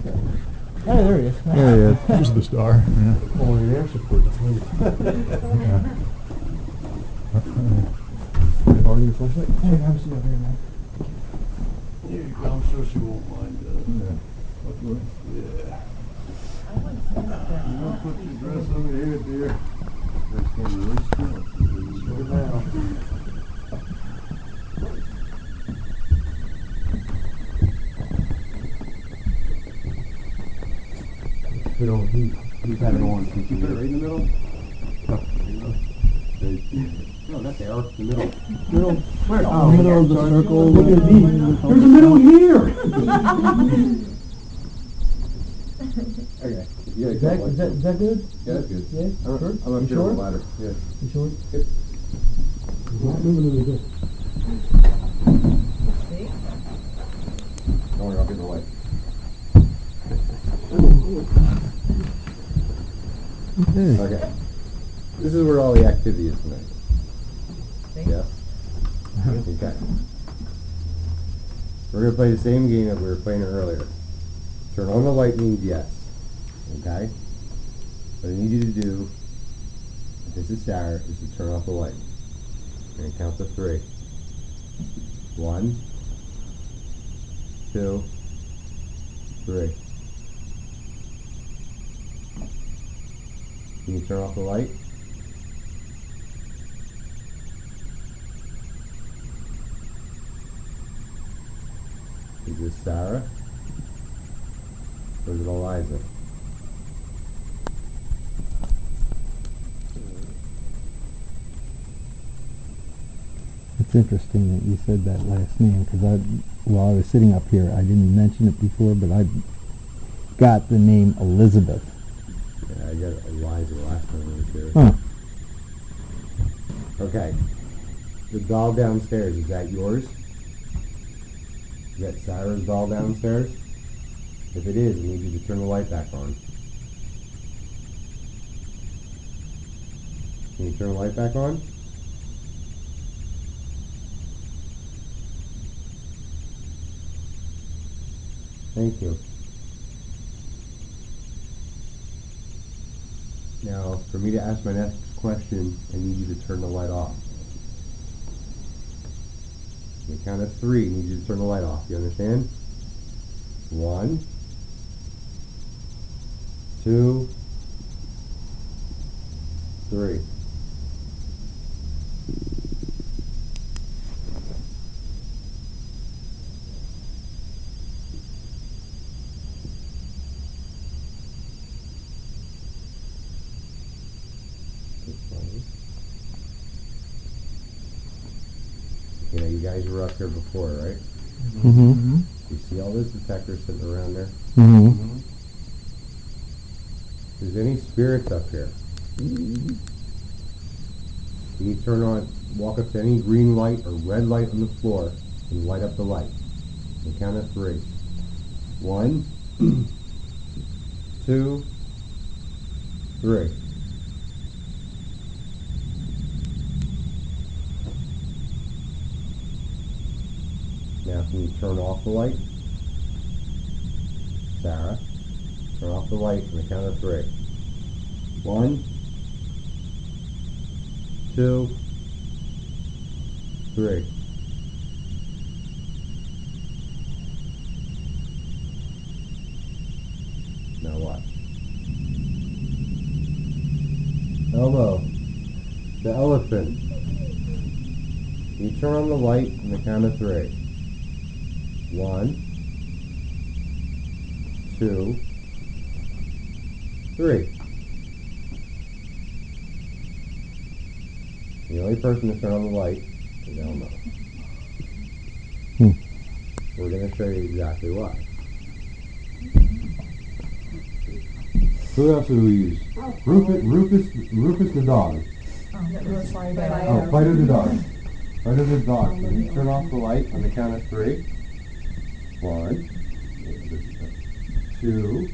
Hey, there he is. There he is. Here's the star. Yeah. Only an air support. Are you full sight? Hey, have a seat up here, man. Here you go. I'm sure she won't mind. Yeah. You want to put your dress over here, dear? It's getting really still. Slow down. We don't he's had it on since You put it right in the middle? No, not there, the middle. middle. Where? Oh, middle of the circle. Look at me. There's a middle here. Okay. Yeah, Is that good? Yeah, that's good. Yeah? I'm Sure? up You here sure? on the ladder. Yeah. You sure? Yep. It's not moving really good. Don't worry, I'll get in the light. Okay. This is where all the activity is tonight. Yeah? Okay. We're going to play the same game that we were playing earlier. Turn on the light means yes. Okay? What I need you to do, if this is Sarah, is to turn off the light. I'm going to count to 3. 1, 2, 3. Can you turn off the light? Is this Sarah? Or is it Eliza? It's interesting that you said that last name, because while I was sitting up here, I didn't mention it before, but I got the name Elizabeth. Yeah, I got Eliza last time I was here. Huh. Okay. The doll downstairs, is that yours? Is that Sarah's doll downstairs? If it is, I need you to turn the light back on. Can you turn the light back on? Thank you. Now, for me to ask my next question, I need you to turn the light off. On the count of 3, I need you to turn the light off. You understand? 1, 2, 3. Okay, now you guys were up here before, right? Mm-hmm. You see all those detectors sitting around there? Mm-hmm. If there's any spirits up here, can you turn on, walk up to any green light or red light on the floor and light up the light? On the count of 3. 1, 2, 3. Now can you turn off the light? Sarah, turn off the light on the count of 3. 1, 2, 3. Now what? Elmo, the elephant. Can you turn on the light on the count of 3? 1, 2, 3. The only person to turn on the light is Elmo. We're going to show you exactly why. Who else do we use? Rufus the dog. Oh, Fido the dog. Fido the dog. Can you turn off the light on the count of 3? 1, 2,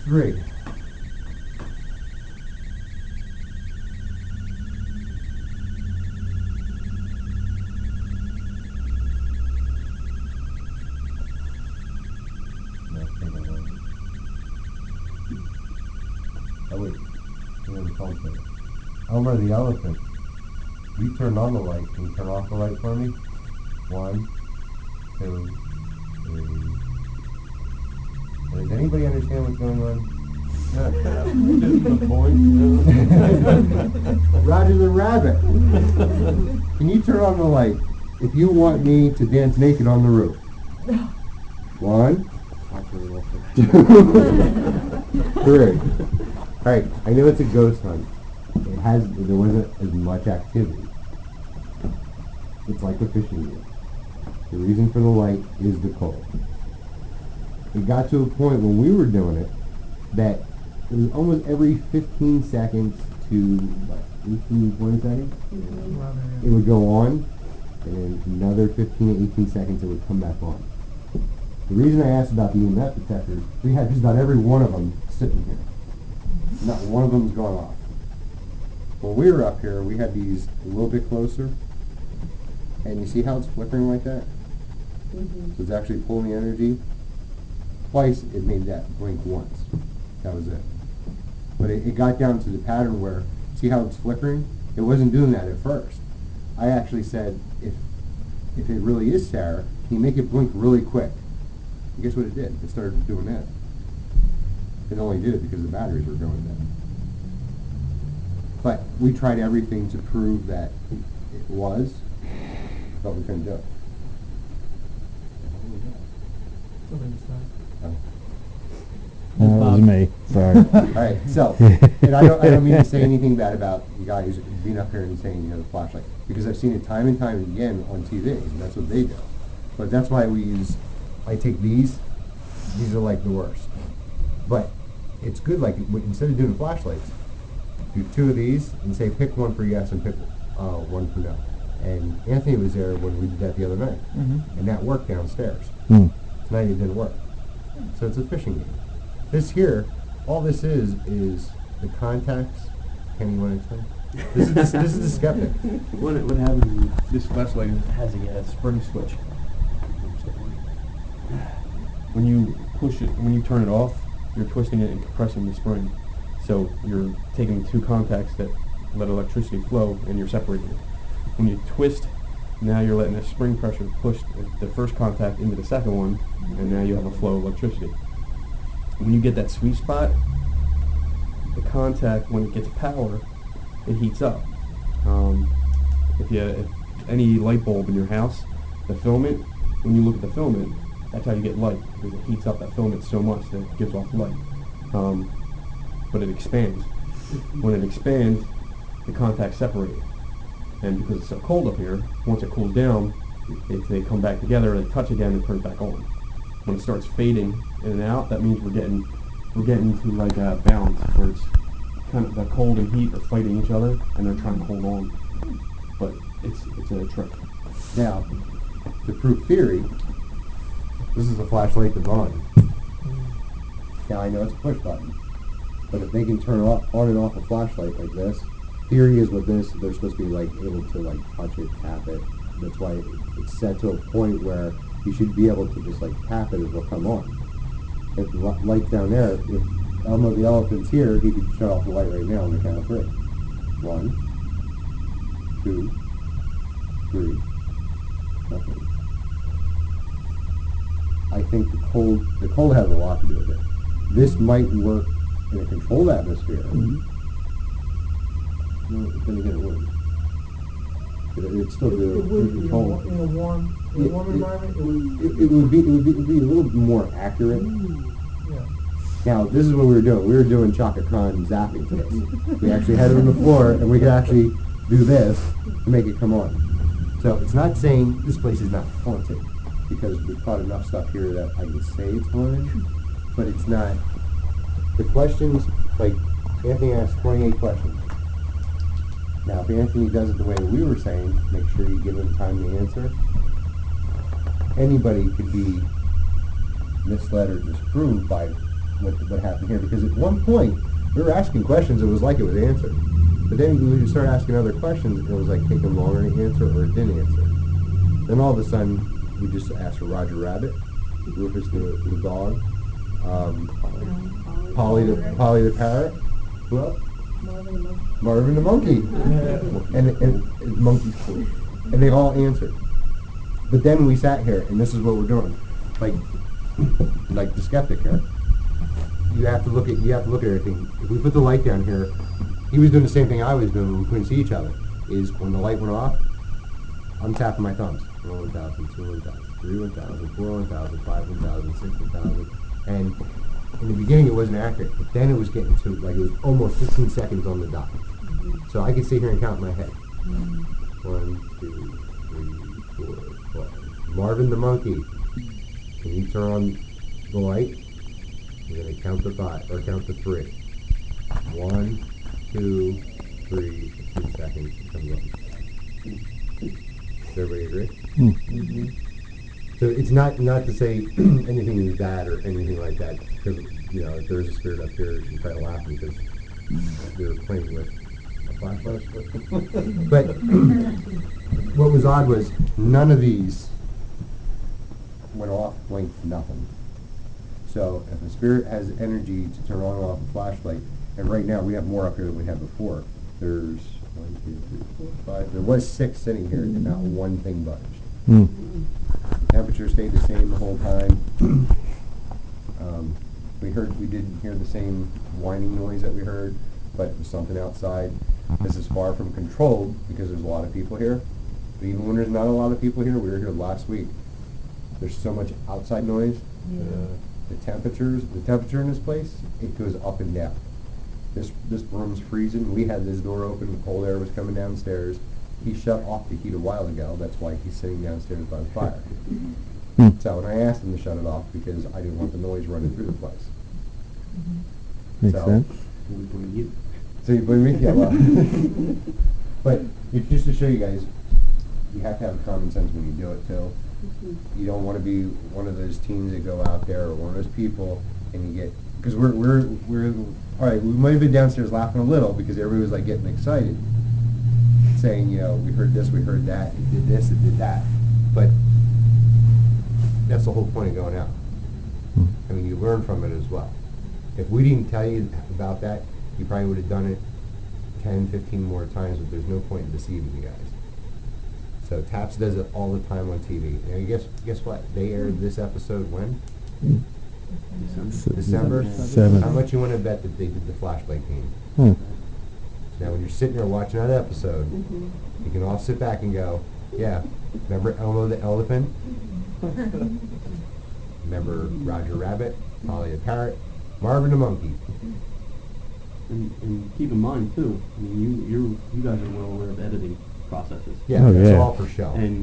3. wait. And then something. Elmer the elephant. You turn on the light. Can you turn off the light for me? 1, 2, 3. Does anybody understand what's going on? The point. Roger the rabbit. Can you turn on the light if you want me to dance naked on the roof? 1, 2, 3. Alright, I know it's a ghost hunt. There wasn't as much activity. It's like a fishing game. The reason for the light is the cold. It got to a point when we were doing it that it was almost every 15 seconds to 18, 20 seconds. It would go on, and then another 15 to 18 seconds it would come back on. The reason I asked about the EMF detectors, we had just about every one of them sitting here. Not one of them's gone off. When we were up here, we had these a little bit closer, and you see how it's flickering like that? Mm-hmm. So it's actually pulling the energy. Twice it made that blink once. That was it. But it got down to the pattern where, see how it's flickering? It wasn't doing that at first. I actually said, if it really is Sarah, can you make it blink really quick? And guess what it did? It started doing that. It only did it because the batteries were going dead. But we tried everything to prove that it was, but we couldn't do it. That was me. Sorry. Alright, so, and I don't mean to say anything bad about you guys being up here and saying you have a flashlight, because I've seen it time and time again on TV, and that's what they do. But that's why I take these are like the worst. But it's good, like, instead of doing flashlights, do 2 of these and say pick one for yes and pick one for no. And Anthony was there when we did that the other night, and that worked downstairs. Tonight it didn't work. So it's a fishing game. This here, all this is the contacts. Kenny, you want to explain? This is the skeptic. What happens is this flashlight has a spring switch. When you push it, when you turn it off, you're twisting it and compressing the spring. So you're taking 2 contacts that let electricity flow and you're separating it. When you twist, now you're letting the spring pressure push the first contact into the second one, and now you have a flow of electricity. When you get that sweet spot, the contact, when it gets power, it heats up. If any light bulb in your house, the filament, when you look at the filament, that's how you get light, because it heats up that filament so much that it gives off light. But it expands. When it expands, the contacts separate. And because it's so cold up here, once it cools down, they come back together, they touch again, and turn it back on. When it starts fading in and out, that means we're getting into like a balance where it's kind of the cold and heat are fighting each other, and they're trying to hold on. But it's a trick. Now, to prove theory, this is a flashlight that's on. Now I know it's a push button, but if they can turn on and off a flashlight like this, theory is with this, they're supposed to be like able to like touch it, tap it. That's why it's set to a point where you should be able to just like tap it, it'll come on. If the light's down there, if Elmo the elephant's here, he could shut off the light right now on the count of 3. 1, 2, 3, nothing. I think the cold has a lot to do with it. This might work in a controlled atmosphere. No, then again, it wouldn't. It'd still do It would be control. in a warm environment. It would be a little more accurate. Yeah. Now, this is what we were doing. We were doing Chaka Khan zapping to this. We actually had it on the floor, and we could actually do this to make it come on. So it's not saying this place is not haunted, because we've caught enough stuff here that I can say it's haunted, but it's not. The questions, like Anthony asked 28 questions. Now, if Anthony does it the way we were saying, make sure you give him time to answer. Anybody could be misled or disproved by what happened here, because at one point we were asking questions, it was like it was answered. But then we started asking other questions, and it was like taking longer to answer or it didn't answer. Then all of a sudden, we just asked for Roger Rabbit, Rufus the dog, Polly the parrot, Well, Marvin the Monkey. Marvin the Monkey. And Monkey's cool. And they all answered. But then we sat here, and this is what we're doing. Like the skeptic here. You have to look at everything. If we put the light down here, he was doing the same thing I was doing when we couldn't see each other. Is when the light went off, I'm tapping my thumbs. 1,000, 2, 1,000, 3, 1,000, 4, 1,000, 5, 1,000, 6, 1,000. And in the beginning it wasn't accurate, but then it was getting to, like, it was almost 15 seconds on the dot. So I could sit here and count in my head. 1, 2, 3, 4, 5. Marvin the Monkey, can you turn on the light? You're going to count to 5, or count to 3. 1, 2, 3, 2 seconds, it comes on. Does everybody agree? Hmm. So it's not to say anything is bad or anything like that, because, you know, if there's a spirit up here, you try to laugh because they're playing with a flashlight. But what was odd was none of these went off, blinked, nothing. So if a spirit has energy to turn on and off a flashlight, and right now we have more up here than we had before. There's 1, 2, 3, 4, 5. There was 6 sitting here, and not one thing budged. Hmm. Temperature stayed the same the whole time. We didn't hear the same whining noise that we heard, but it was something outside. This is far from controlled because there's a lot of people here. But even when there's not a lot of people here, we were here last week. There's so much outside noise. The temperature in this place, it goes up and down. This room's freezing. We had this door open. The cold air was coming downstairs. He shut off the heat a while ago. That's why he's sitting downstairs by the fire. So, and I asked him to shut it off because I didn't want the noise running through the place. Makes sense. So you blame me? Yeah, well. But it's just to show you guys, you have to have common sense when you do it too. You don't want to be one of those teens that go out there or one of those people and you get, because we're all right, we might have been downstairs laughing a little because everybody was like getting excited, saying, you know, we heard this, we heard that, it did this, it did that. But that's the whole point of going out. I mean, you learn from it as well. If we didn't tell you about that, you probably would have done it 10, 15 more times, but there's no point in deceiving you guys. So TAPS does it all the time on TV. And guess what? They aired this episode when? December? 7th. How much you want to bet that they did the flashlight game? Hmm. Now when you're sitting there watching that episode, you can all sit back and go, yeah, remember Elmo the elephant? Remember Roger Rabbit, Polly the parrot, Marvin the monkey. And keep in mind too, I mean, you guys are well aware of editing processes. Yeah, Oh, that's yeah. all for show. And